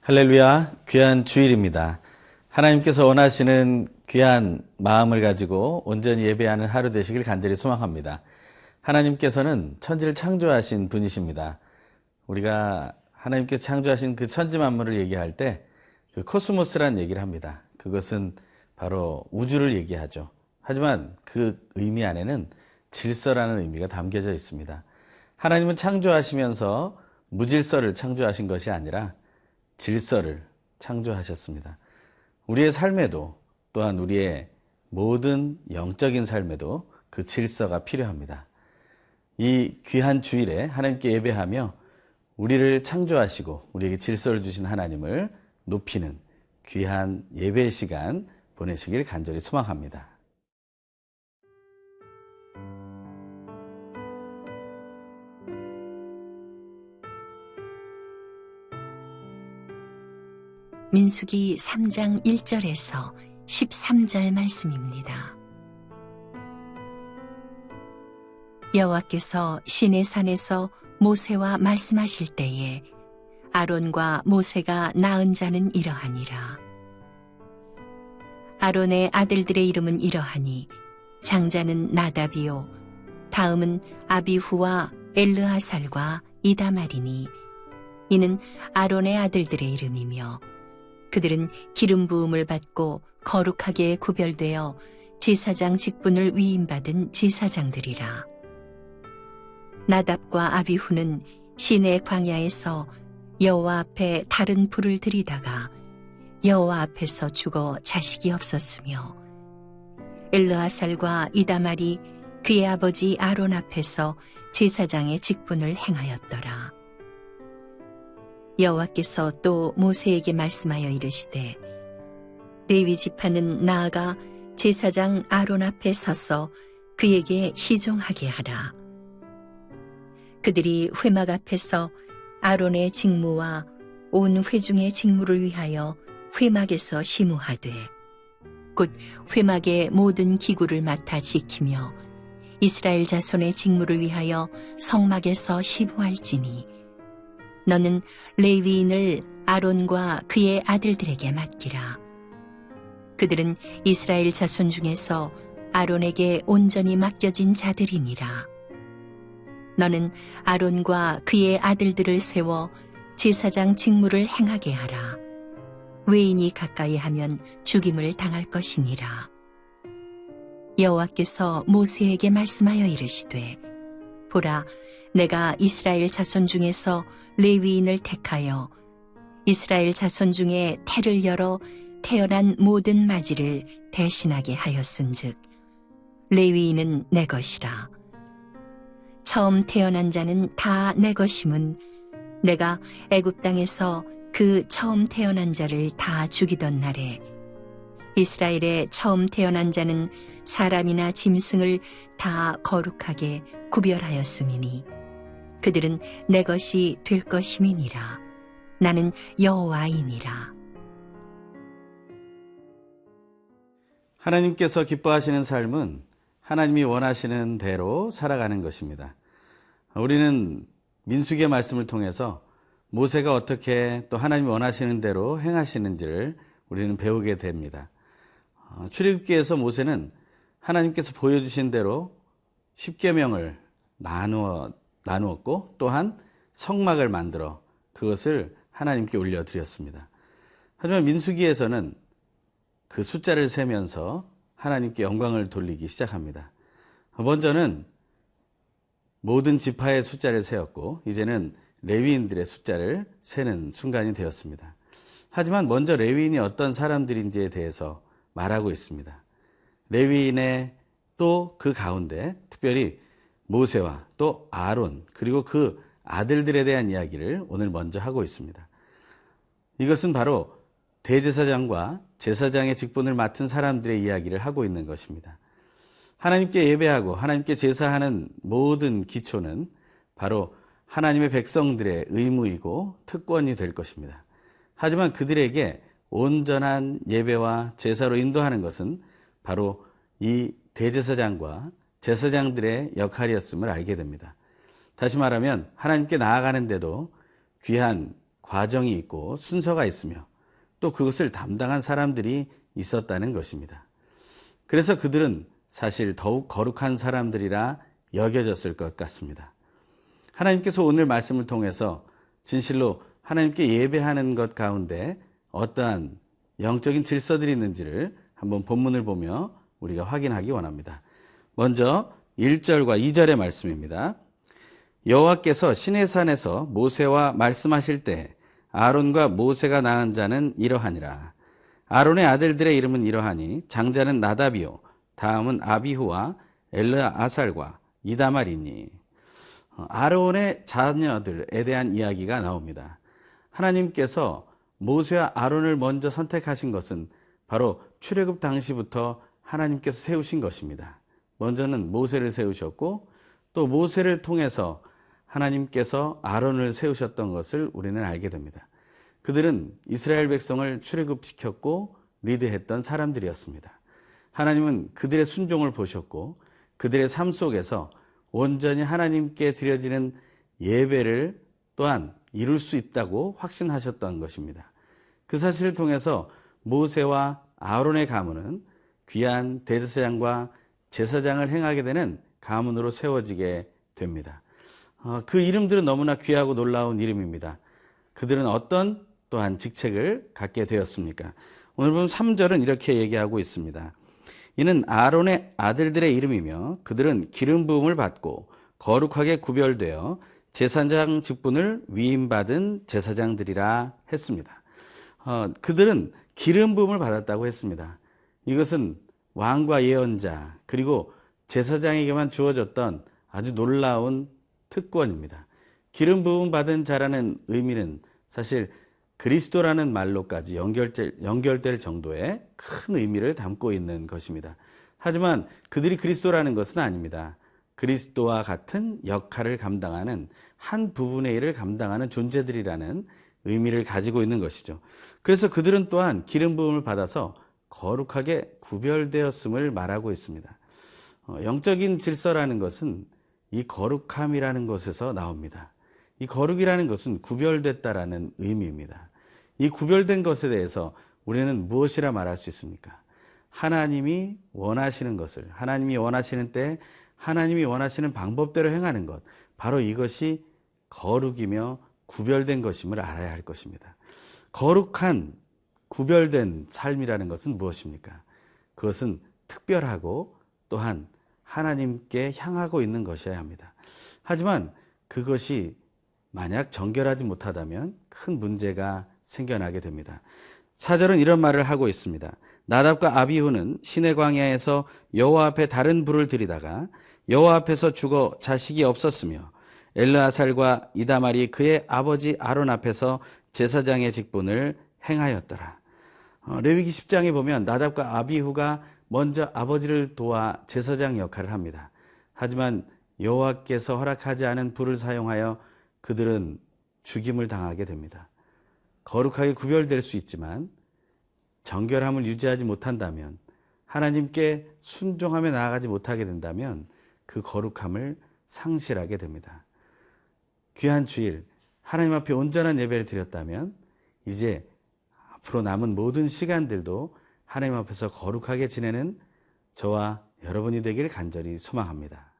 할렐루야, 귀한 주일입니다. 하나님께서 원하시는 귀한 마음을 가지고 온전히 예배하는 하루 되시길 간절히 소망합니다. 하나님께서는 천지를 창조하신 분이십니다. 우리가 하나님께서 창조하신 그 천지 만물을 얘기할 때 그 코스모스라는 얘기를 합니다. 그것은 바로 우주를 얘기하죠. 하지만 그 의미 안에는 질서라는 의미가 담겨져 있습니다. 하나님은 창조하시면서 무질서를 창조하신 것이 아니라 질서를 창조하셨습니다. 우리의 삶에도 또한 우리의 모든 영적인 삶에도 그 질서가 필요합니다. 이 귀한 주일에 하나님께 예배하며 우리를 창조하시고 우리에게 질서를 주신 하나님을 높이는 귀한 예배 시간 보내시길 간절히 소망합니다. 민수기 3장 1절에서 13절 말씀입니다. 여호와께서 시내산에서 모세와 말씀하실 때에 아론과 모세가 낳은 자는 이러하니라. 아론의 아들들의 이름은 이러하니 장자는 나답이요 다음은 아비후와 엘르아살과 이다말이니 이는 아론의 아들들의 이름이며 그들은 기름 부음을 받고 거룩하게 구별되어 제사장 직분을 위임받은 제사장들이라. 나답과 아비후는 시내 광야에서 여호와 앞에 다른 불을 들이다가 여호와 앞에서 죽어 자식이 없었으며 엘르아살과 이다말이 그의 아버지 아론 앞에서 제사장의 직분을 행하였더라. 여호와께서 또 모세에게 말씀하여 이르시되 레위 지파는 나아가 제사장 아론 앞에 서서 그에게 시종하게 하라. 그들이 회막 앞에서 아론의 직무와 온 회중의 직무를 위하여 회막에서 시무하되 곧 회막의 모든 기구를 맡아 지키며 이스라엘 자손의 직무를 위하여 성막에서 시부할지니 너는 레위인을 아론과 그의 아들들에게 맡기라. 그들은 이스라엘 자손 중에서 아론에게 온전히 맡겨진 자들이니라. 너는 아론과 그의 아들들을 세워 제사장 직무를 행하게 하라. 외인이 가까이 하면 죽임을 당할 것이니라. 여호와께서 모세에게 말씀하여 이르시되 보라, 내가 이스라엘 자손 중에서 레위인을 택하여 이스라엘 자손 중에 태를 열어 태어난 모든 맞이를 대신하게 하였은즉 레위인은 내 것이라. 처음 태어난 자는 다 내 것임은 내가 애굽 땅에서 그 처음 태어난 자를 다 죽이던 날에 이스라엘의 처음 태어난 자는 사람이나 짐승을 다 거룩하게 구별하였음이니 그들은 내 것이 될 것임이니라. 나는 여호와이니라. 하나님께서 기뻐하시는 삶은 하나님이 원하시는 대로 살아가는 것입니다. 우리는 민수기의 말씀을 통해서 모세가 어떻게 또 하나님이 원하시는 대로 행하시는지를 우리는 배우게 됩니다. 출애굽기에서 모세는 하나님께서 보여주신 대로 십계명을 나누었고 또한 성막을 만들어 그것을 하나님께 올려드렸습니다. 하지만 민수기에서는 그 숫자를 세면서 하나님께 영광을 돌리기 시작합니다. 먼저는 모든 지파의 숫자를 세었고 이제는 레위인들의 숫자를 세는 순간이 되었습니다. 하지만 먼저 레위인이 어떤 사람들인지에 대해서 말하고 있습니다. 레위인의 또 그 가운데 특별히 모세와 또 아론 그리고 그 아들들에 대한 이야기를 오늘 먼저 하고 있습니다. 이것은 바로 대제사장과 제사장의 직분을 맡은 사람들의 이야기를 하고 있는 것입니다. 하나님께 예배하고 하나님께 제사하는 모든 기초는 바로 하나님의 백성들의 의무이고 특권이 될 것입니다. 하지만 그들에게 온전한 예배와 제사로 인도하는 것은 바로 이 대제사장과 제사장들의 역할이었음을 알게 됩니다. 다시 말하면 하나님께 나아가는데도 귀한 과정이 있고 순서가 있으며 또 그것을 담당한 사람들이 있었다는 것입니다. 그래서 그들은 사실 더욱 거룩한 사람들이라 여겨졌을 것 같습니다. 하나님께서 오늘 말씀을 통해서 진실로 하나님께 예배하는 것 가운데 어떠한 영적인 질서들이 있는지를 한번 본문을 보며 우리가 확인하기 원합니다. 먼저 1절과 2절의 말씀입니다. 여호와께서 시내산에서 모세와 말씀하실 때 아론과 모세가 낳은 자는 이러하니라. 아론의 아들들의 이름은 이러하니 장자는 나답이요 다음은 아비후와 엘르아살과 이다말이니. 아론의 자녀들에 대한 이야기가 나옵니다. 하나님께서 모세와 아론을 먼저 선택하신 것은 바로 출애굽 당시부터 하나님께서 세우신 것입니다. 먼저는 모세를 세우셨고 또 모세를 통해서 하나님께서 아론을 세우셨던 것을 우리는 알게 됩니다. 그들은 이스라엘 백성을 출애굽시켰고 리드했던 사람들이었습니다. 하나님은 그들의 순종을 보셨고 그들의 삶 속에서 온전히 하나님께 드려지는 예배를 또한 이룰 수 있다고 확신하셨던 것입니다. 그 사실을 통해서 모세와 아론의 가문은 귀한 대제사장과 제사장을 행하게 되는 가문으로 세워지게 됩니다. 그 이름들은 너무나 귀하고 놀라운 이름입니다. 그들은 어떤 또한 직책을 갖게 되었습니까? 오늘 보면 3절은 이렇게 얘기하고 있습니다. 이는 아론의 아들들의 이름이며 그들은 기름 부음을 받고 거룩하게 구별되어 제사장 직분을 위임받은 제사장들이라 했습니다. 그들은 기름 부음을 받았다고 했습니다. 이것은 왕과 예언자 그리고 제사장에게만 주어졌던 아주 놀라운 특권입니다. 기름 부음 받은 자라는 의미는 사실 그리스도라는 말로까지 연결될 정도의 큰 의미를 담고 있는 것입니다. 하지만 그들이 그리스도라는 것은 아닙니다. 그리스도와 같은 역할을 감당하는 한 부분의 일을 감당하는 존재들이라는 의미를 가지고 있는 것이죠. 그래서 그들은 또한 기름 부음을 받아서 거룩하게 구별되었음을 말하고 있습니다. 영적인 질서라는 것은 이 거룩함이라는 것에서 나옵니다. 이 거룩이라는 것은 구별됐다라는 의미입니다. 이 구별된 것에 대해서 우리는 무엇이라 말할 수 있습니까? 하나님이 원하시는 것을, 하나님이 원하시는 때 하나님이 원하시는 방법대로 행하는 것, 바로 이것이 거룩이며 구별된 것임을 알아야 할 것입니다. 거룩한 구별된 삶이라는 것은 무엇입니까? 그것은 특별하고 또한 하나님께 향하고 있는 것이어야 합니다. 하지만 그것이 만약 정결하지 못하다면 큰 문제가 생겨나게 됩니다. 4절은 이런 말을 하고 있습니다. 나답과 아비후는 시내 광야에서 여호와 앞에 다른 불을 들이다가 여호와 앞에서 죽어 자식이 없었으며 엘르아살과 이다말이 그의 아버지 아론 앞에서 제사장의 직분을 행하였더라. 레위기 10장에 보면 나답과 아비후가 먼저 아버지를 도와 제사장 역할을 합니다. 하지만 여호와께서 허락하지 않은 불을 사용하여 그들은 죽임을 당하게 됩니다. 거룩하게 구별될 수 있지만 정결함을 유지하지 못한다면, 하나님께 순종하며 나아가지 못하게 된다면 그 거룩함을 상실하게 됩니다. 귀한 주일 하나님 앞에 온전한 예배를 드렸다면 이제 앞으로 남은 모든 시간들도 하나님 앞에서 거룩하게 지내는 저와 여러분이 되길 간절히 소망합니다.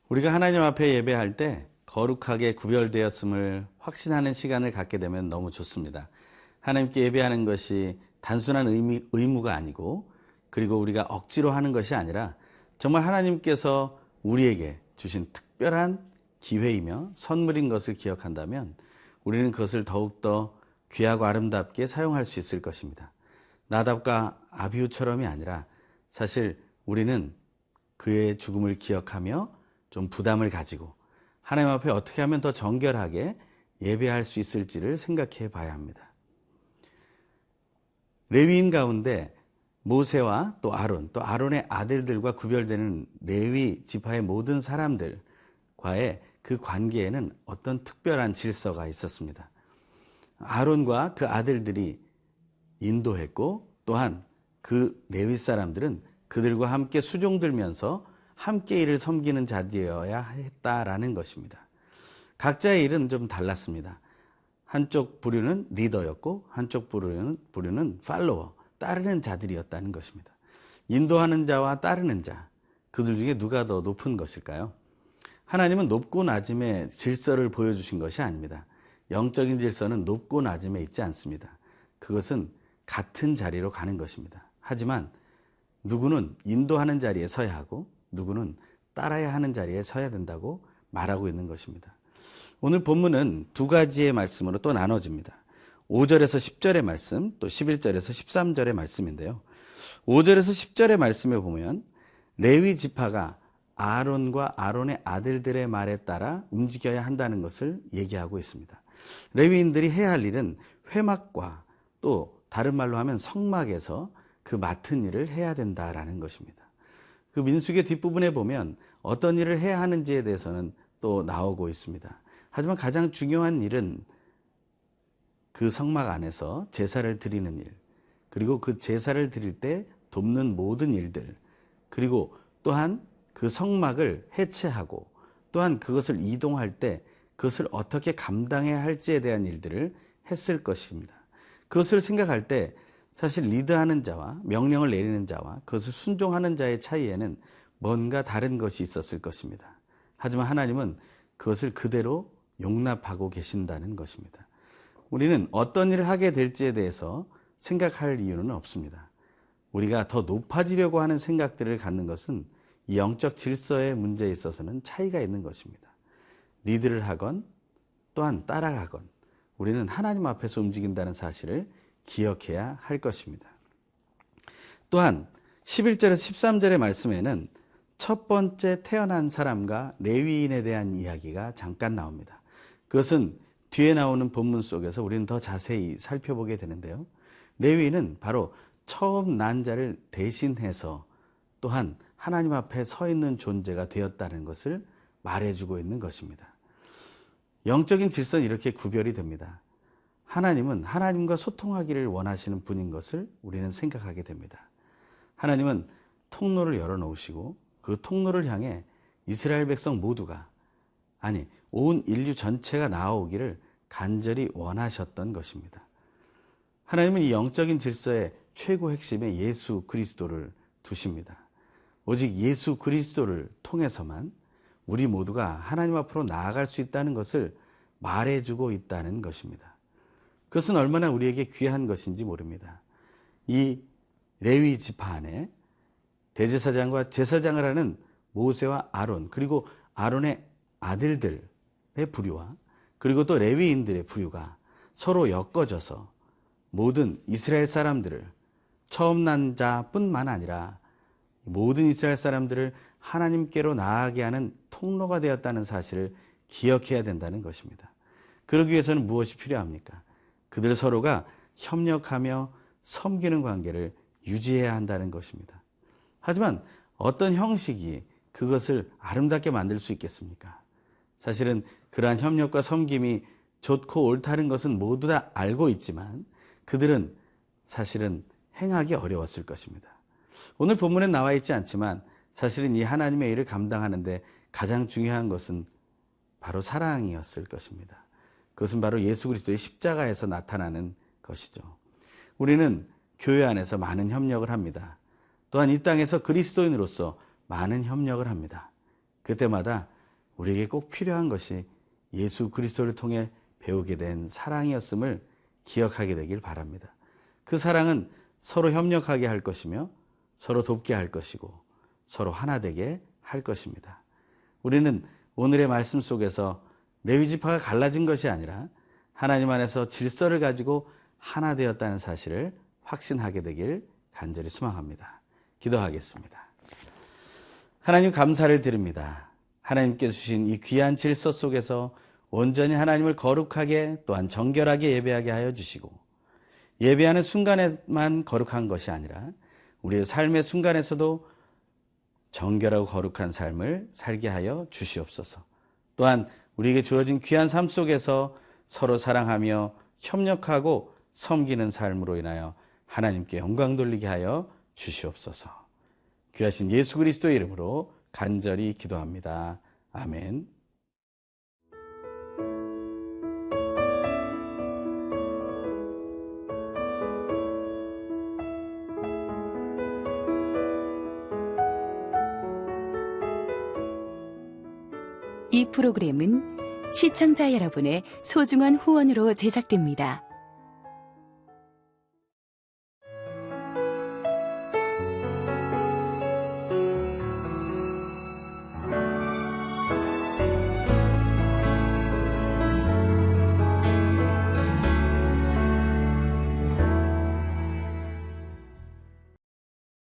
우리가 하나님 앞에 예배할 때 거룩하게 구별되었음을 확신하는 시간을 갖게 되면 너무 좋습니다. 하나님께 예배하는 것이 단순한 의무가 아니고, 그리고 우리가 억지로 하는 것이 아니라 정말 하나님께서 우리에게 주신 특별한 기회이며 선물인 것을 기억한다면 우리는 그것을 더욱더 귀하고 아름답게 사용할 수 있을 것입니다. 나답과 아비후처럼이 아니라 사실 우리는 그의 죽음을 기억하며 좀 부담을 가지고 하나님 앞에 어떻게 하면 더 정결하게 예배할 수 있을지를 생각해 봐야 합니다. 레위인 가운데 모세와 또 아론의 아들들과 구별되는 레위 지파의 모든 사람들과의 그 관계에는 어떤 특별한 질서가 있었습니다. 아론과 그 아들들이 인도했고 또한 그 레위 사람들은 그들과 함께 수종들면서 함께 이를 섬기는 자리여야 했다라는 것입니다. 각자의 일은 좀 달랐습니다. 한쪽 부류는 리더였고 한쪽 부류는 팔로워, 따르는 자들이었다는 것입니다. 인도하는 자와 따르는 자, 그들 중에 누가 더 높은 것일까요? 하나님은 높고 낮음의 질서를 보여주신 것이 아닙니다. 영적인 질서는 높고 낮음에 있지 않습니다. 그것은 같은 자리로 가는 것입니다. 하지만 누구는 인도하는 자리에 서야 하고 누구는 따라야 하는 자리에 서야 된다고 말하고 있는 것입니다. 오늘 본문은 두 가지의 말씀으로 또 나눠집니다. 5절에서 10절의 말씀, 또 11절에서 13절의 말씀인데요. 5절에서 10절의 말씀에 보면 레위 지파가 아론과 아론의 아들들의 말에 따라 움직여야 한다는 것을 얘기하고 있습니다. 레위인들이 해야 할 일은 회막과 또 다른 말로 하면 성막에서 그 맡은 일을 해야 된다라는 것입니다. 그 민수기 뒷부분에 보면 어떤 일을 해야 하는지에 대해서는 또 나오고 있습니다. 하지만 가장 중요한 일은 그 성막 안에서 제사를 드리는 일, 그리고 그 제사를 드릴 때 돕는 모든 일들, 그리고 또한 그 성막을 해체하고 또한 그것을 이동할 때 그것을 어떻게 감당해야 할지에 대한 일들을 했을 것입니다. 그것을 생각할 때 사실 리드하는 자와 명령을 내리는 자와 그것을 순종하는 자의 차이에는 뭔가 다른 것이 있었을 것입니다. 하지만 하나님은 그것을 그대로 용납하고 계신다는 것입니다. 우리는 어떤 일을 하게 될지에 대해서 생각할 이유는 없습니다. 우리가 더 높아지려고 하는 생각들을 갖는 것은 이 영적 질서의 문제에 있어서는 차이가 있는 것입니다. 리드를 하건 또한 따라가건 우리는 하나님 앞에서 움직인다는 사실을 기억해야 할 것입니다. 또한 11절에서 13절의 말씀에는 첫 번째 태어난 사람과 레위인에 대한 이야기가 잠깐 나옵니다. 그것은 뒤에 나오는 본문 속에서 우리는 더 자세히 살펴보게 되는데요. 레위인은 바로 처음 난 자를 대신해서 또한 하나님 앞에 서 있는 존재가 되었다는 것을 말해주고 있는 것입니다. 영적인 질서는 이렇게 구별이 됩니다. 하나님은 하나님과 소통하기를 원하시는 분인 것을 우리는 생각하게 됩니다. 하나님은 통로를 열어놓으시고 그 통로를 향해 이스라엘 백성 모두가, 아니 온 인류 전체가 나아오기를 간절히 원하셨던 것입니다. 하나님은 이 영적인 질서의 최고 핵심에 예수 그리스도를 두십니다. 오직 예수 그리스도를 통해서만 우리 모두가 하나님 앞으로 나아갈 수 있다는 것을 말해주고 있다는 것입니다. 그것은 얼마나 우리에게 귀한 것인지 모릅니다. 이 레위 지파 안에 대제사장과 제사장을 하는 모세와 아론, 그리고 아론의 아들들의 부류와 그리고 또 레위인들의 부류가 서로 엮어져서 모든 이스라엘 사람들을, 처음 난 자뿐만 아니라 모든 이스라엘 사람들을 하나님께로 나아가게 하는 통로가 되었다는 사실을 기억해야 된다는 것입니다. 그러기 위해서는 무엇이 필요합니까? 그들 서로가 협력하며 섬기는 관계를 유지해야 한다는 것입니다. 하지만 어떤 형식이 그것을 아름답게 만들 수 있겠습니까? 사실은 그러한 협력과 섬김이 좋고 옳다는 것은 모두 다 알고 있지만 그들은 사실은 행하기 어려웠을 것입니다. 오늘 본문에 나와 있지 않지만 사실은 이 하나님의 일을 감당하는데 가장 중요한 것은 바로 사랑이었을 것입니다. 그것은 바로 예수 그리스도의 십자가에서 나타나는 것이죠. 우리는 교회 안에서 많은 협력을 합니다. 또한 이 땅에서 그리스도인으로서 많은 협력을 합니다. 그때마다 우리에게 꼭 필요한 것이 예수 그리스도를 통해 배우게 된 사랑이었음을 기억하게 되길 바랍니다. 그 사랑은 서로 협력하게 할 것이며 서로 돕게 할 것이고 서로 하나 되게 할 것입니다. 우리는 오늘의 말씀 속에서 레위 지파가 갈라진 것이 아니라 하나님 안에서 질서를 가지고 하나 되었다는 사실을 확신하게 되길 간절히 소망합니다. 기도하겠습니다. 하나님 감사를 드립니다. 하나님께서 주신 이 귀한 질서 속에서 온전히 하나님을 거룩하게 또한 정결하게 예배하게 하여 주시고 예배하는 순간에만 거룩한 것이 아니라 우리의 삶의 순간에서도 정결하고 거룩한 삶을 살게 하여 주시옵소서. 또한 우리에게 주어진 귀한 삶 속에서 서로 사랑하며 협력하고 섬기는 삶으로 인하여 하나님께 영광 돌리게 하여 주시옵소서. 귀하신 예수 그리스도의 이름으로 간절히 기도합니다. 아멘. 이 프로그램은 시청자 여러분의 소중한 후원으로 제작됩니다.